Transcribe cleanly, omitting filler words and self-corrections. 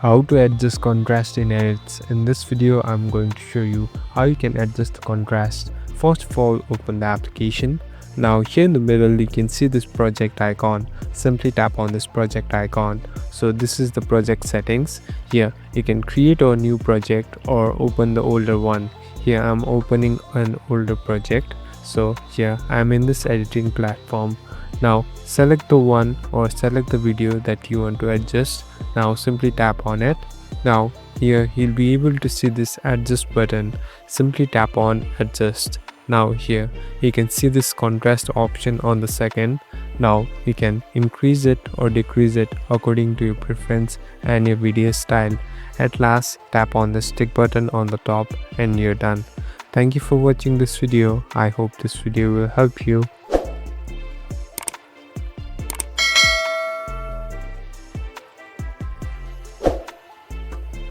How to adjust contrast in edits. In this video I'm going to show you how you can adjust the contrast. First of all, open the application. Now here in the middle you can see this project icon. Simply tap on this project icon. So this is the project settings. Here you can create a new project or open the older one. Here I'm opening an older project. So here I'm in this editing platform. Now select the one or select the video that you want to adjust. Now simply tap on it. Now here you'll be able to see this adjust button. Simply tap on adjust. Now here you can see this contrast option on the second. Now you can increase it or decrease it according to your preference and your video style. At last, tap on the stick button on the top and you're done. Thank you for watching this video. I hope this video will help you.